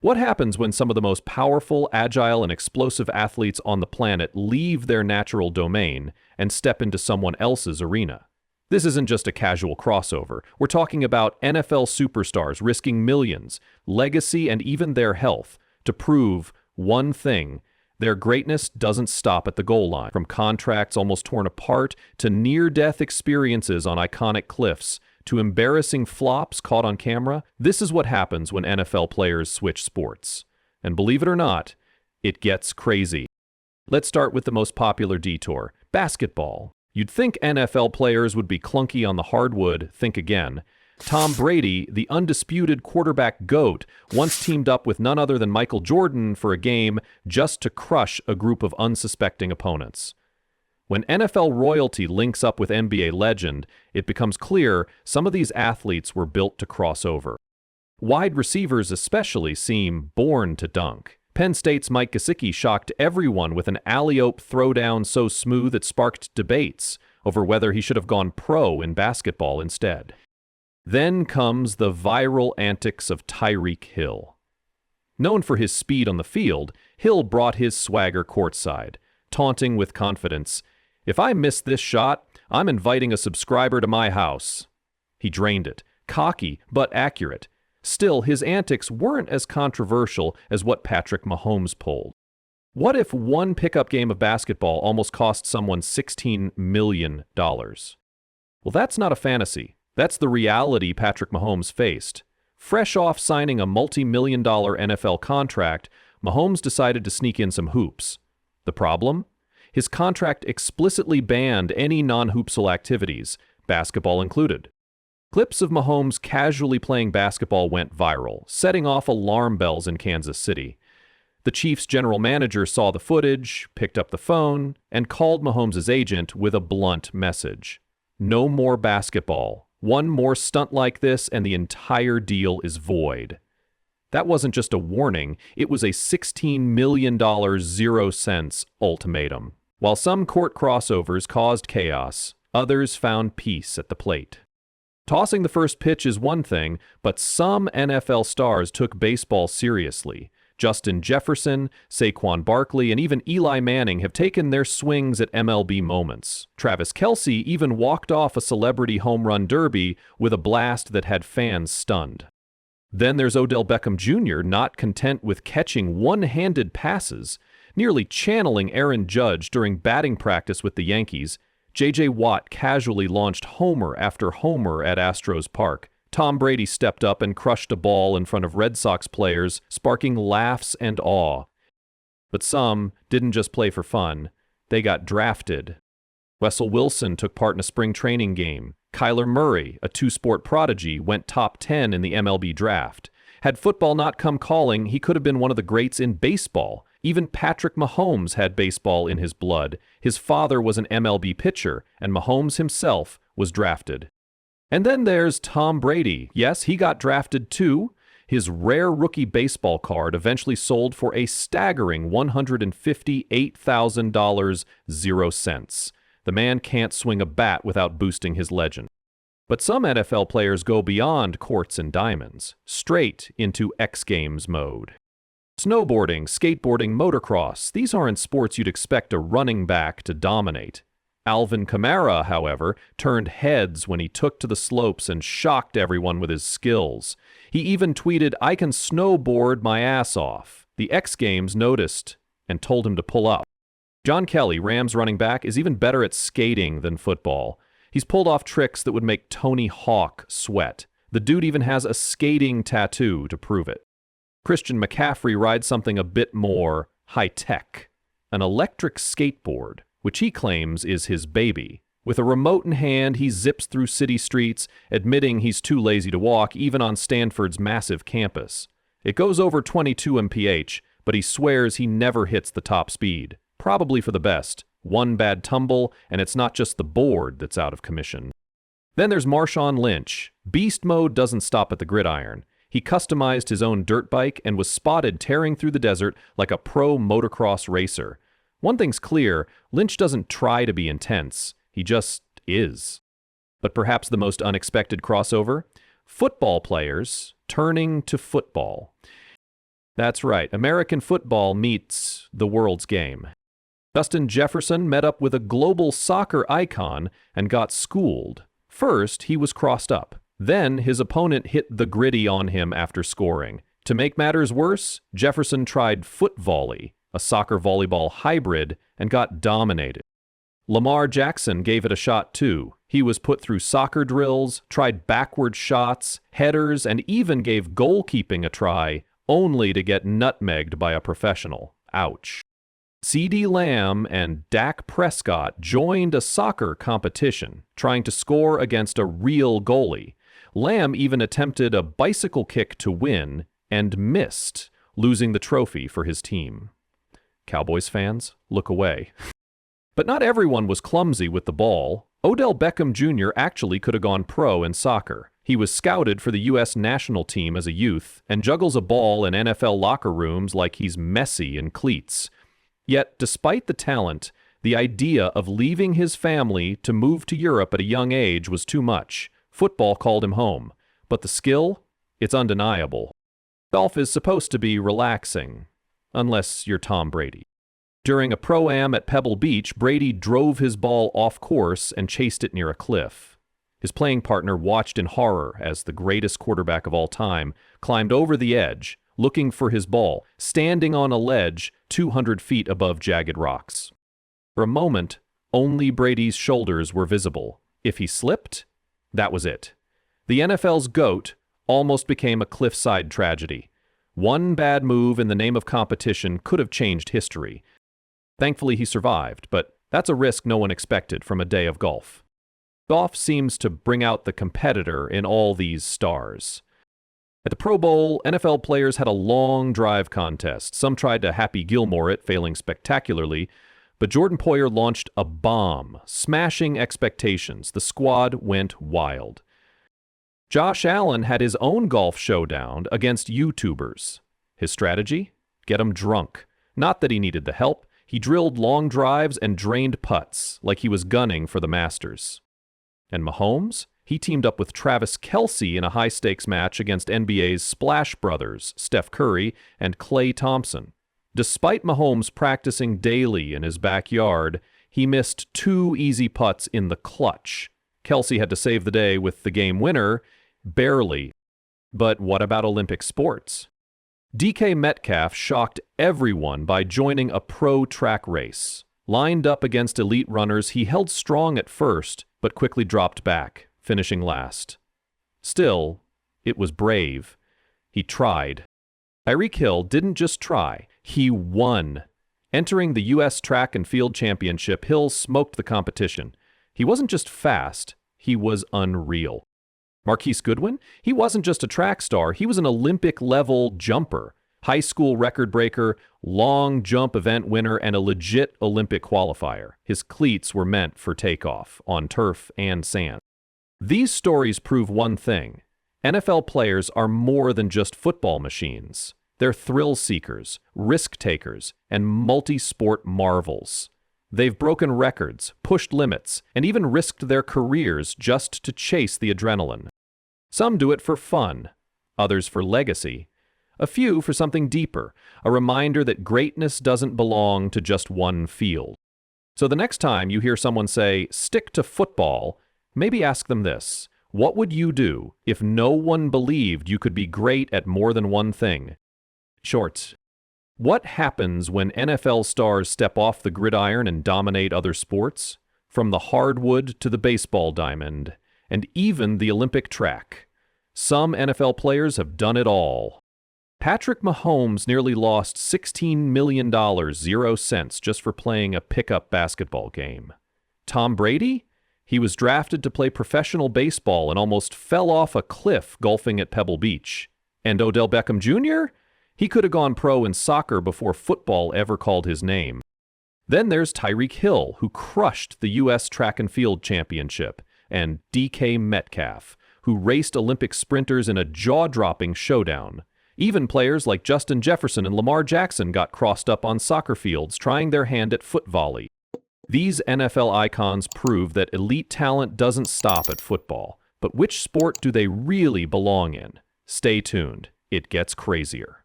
What happens when some of the most powerful, agile, and explosive athletes on the planet leave their natural domain and step into someone else's arena? This isn't just a casual crossover. We're talking about NFL superstars risking millions, legacy, and even their health to prove one thing: their greatness doesn't stop at the goal line. From contracts almost torn apart to near-death experiences on iconic cliffs to embarrassing flops caught on camera, this is what happens when NFL players switch sports. And believe it or not, it gets crazy. Let's start with the most popular detour: basketball. You'd think NFL players would be clunky on the hardwood. Think again. Tom Brady, the undisputed quarterback GOAT, once teamed up with none other than Michael Jordan for a game just to crush a group of unsuspecting opponents. When NFL royalty links up with NBA legend, it becomes clear some of these athletes were built to cross over. Wide receivers especially seem born to dunk. Penn State's Mike Gesicki shocked everyone with an alley-oop throwdown so smooth it sparked debates over whether he should have gone pro in basketball instead. Then comes the viral antics of Tyreek Hill. Known for his speed on the field, Hill brought his swagger courtside, taunting with confidence, "If I miss this shot, I'm inviting a subscriber to my house." He drained it, cocky but accurate. Still, his antics weren't as controversial as what Patrick Mahomes pulled. What if one pickup game of basketball almost cost someone $16 million? Well, that's not a fantasy. That's the reality Patrick Mahomes faced. Fresh off signing a multi-million-dollar NFL contract, Mahomes decided to sneak in some hoops. The problem? His contract explicitly banned any non-hoopsal activities, basketball included. Clips of Mahomes casually playing basketball went viral, setting off alarm bells in Kansas City. The Chiefs' general manager saw the footage, picked up the phone, and called Mahomes' agent with a blunt message: "No more basketball. One more stunt like this and the entire deal is void." That wasn't just a warning, it was a $16 million 0 cents ultimatum. While some court crossovers caused chaos, others found peace at the plate. Tossing the first pitch is one thing, but some NFL stars took baseball seriously. Justin Jefferson, Saquon Barkley, and even Eli Manning have taken their swings at MLB moments. Travis Kelce even walked off a celebrity home run derby with a blast that had fans stunned. Then there's Odell Beckham Jr., not content with catching one-handed passes, nearly channeling Aaron Judge during batting practice with the Yankees. J.J. Watt casually launched homer after homer at Astros Park. Tom Brady stepped up and crushed a ball in front of Red Sox players, sparking laughs and awe. But some didn't just play for fun. They got drafted. Russell Wilson took part in a spring training game. Kyler Murray, a two-sport prodigy, went top 10 in the MLB draft. Had football not come calling, he could have been one of the greats in baseball. Even Patrick Mahomes had baseball in his blood. His father was an MLB pitcher, and Mahomes himself was drafted. And then there's Tom Brady. Yes, he got drafted too. His rare rookie baseball card eventually sold for a staggering $158,000 0 cents. The man can't swing a bat without boosting his legend. But some NFL players go beyond quartz and diamonds, straight into X Games mode. Snowboarding, skateboarding, motocross, these aren't sports you'd expect a running back to dominate. Alvin Kamara, however, turned heads when he took to the slopes and shocked everyone with his skills. He even tweeted, "I can snowboard my ass off." The X Games noticed and told him to pull up. John Kelly, Rams running back, is even better at skating than football. He's pulled off tricks that would make Tony Hawk sweat. The dude even has a skating tattoo to prove it. Christian McCaffrey rides something a bit more high-tech, an electric skateboard, which he claims is his baby. With a remote in hand, he zips through city streets, admitting he's too lazy to walk even on Stanford's massive campus. It goes over 22 mph, but he swears he never hits the top speed. Probably for the best. One bad tumble, and it's not just the board that's out of commission. Then there's Marshawn Lynch. Beast mode doesn't stop at the gridiron. He customized his own dirt bike and was spotted tearing through the desert like a pro motocross racer. One thing's clear, Lynch doesn't try to be intense. He just is. But perhaps the most unexpected crossover? Football players turning to football. That's right, American football meets the world's game. Justin Jefferson met up with a global soccer icon and got schooled. First, he was crossed up. Then, his opponent hit the gritty on him after scoring. To make matters worse, Jefferson tried foot volley, a soccer-volleyball hybrid, and got dominated. Lamar Jackson gave it a shot too. He was put through soccer drills, tried backward shots, headers, and even gave goalkeeping a try, only to get nutmegged by a professional. Ouch. CeeDee Lamb and Dak Prescott joined a soccer competition, trying to score against a real goalie. Lamb even attempted a bicycle kick to win and missed, losing the trophy for his team. Cowboys fans, look away. But not everyone was clumsy with the ball. Odell Beckham Jr. actually could have gone pro in soccer. He was scouted for the U.S. national team as a youth and juggles a ball in NFL locker rooms like he's Messi in cleats. Yet, despite the talent, the idea of leaving his family to move to Europe at a young age was too much. Football called him home. But the skill? It's undeniable. Golf is supposed to be relaxing, unless you're Tom Brady. During a pro-am at Pebble Beach, Brady drove his ball off course and chased it near a cliff. His playing partner watched in horror as the greatest quarterback of all time climbed over the edge, looking for his ball, standing on a ledge 200 feet above jagged rocks. For a moment, only Brady's shoulders were visible. If he slipped, that was it. The NFL's GOAT almost became a cliffside tragedy. One bad move in the name of competition could have changed history. Thankfully, he survived, but that's a risk no one expected from a day of golf. Golf seems to bring out the competitor in all these stars. At the Pro Bowl, NFL players had a long drive contest. Some tried to Happy Gilmore it, failing spectacularly, but Jordan Poyer launched a bomb, smashing expectations. The squad went wild. Josh Allen had his own golf showdown against YouTubers. His strategy? Get 'em drunk. Not that he needed the help. He drilled long drives and drained putts, like he was gunning for the Masters. And Mahomes? He teamed up with Travis Kelce in a high-stakes match against NBA's Splash Brothers, Steph Curry and Klay Thompson. Despite Mahomes practicing daily in his backyard, he missed 2 easy putts in the clutch. Kelce had to save the day with the game winner, barely. But what about Olympic sports? DK Metcalf shocked everyone by joining a pro track race. Lined up against elite runners, he held strong at first, but quickly dropped back, finishing last. Still, it was brave. He tried. Tyreek Hill didn't just try, he won. Entering the U.S. Track and Field Championship, Hill smoked the competition. He wasn't just fast, he was unreal. Marquise Goodwin? He wasn't just a track star, he was an Olympic-level jumper, high school record breaker, long jump event winner, and a legit Olympic qualifier. His cleats were meant for takeoff, on turf and sand. These stories prove one thing. NFL players are more than just football machines. They're thrill seekers, risk takers, and multi-sport marvels. They've broken records, pushed limits, and even risked their careers just to chase the adrenaline. Some do it for fun, others for legacy, a few for something deeper, a reminder that greatness doesn't belong to just one field. So the next time you hear someone say, "Stick to football," maybe ask them this: what would you do if no one believed you could be great at more than one thing? Shorts. What happens when NFL stars step off the gridiron and dominate other sports? From the hardwood to the baseball diamond, and even the Olympic track. Some NFL players have done it all. Patrick Mahomes nearly lost $16 million, 0 cents, just for playing a pickup basketball game. Tom Brady? He was drafted to play professional baseball and almost fell off a cliff golfing at Pebble Beach. And Odell Beckham Jr.? He could have gone pro in soccer before football ever called his name. Then there's Tyreek Hill, who crushed the U.S. Track and Field Championship, and DK Metcalf, who raced Olympic sprinters in a jaw-dropping showdown. Even players like Justin Jefferson and Lamar Jackson got crossed up on soccer fields trying their hand at foot volley. These NFL icons prove that elite talent doesn't stop at football. But which sport do they really belong in? Stay tuned. It gets crazier.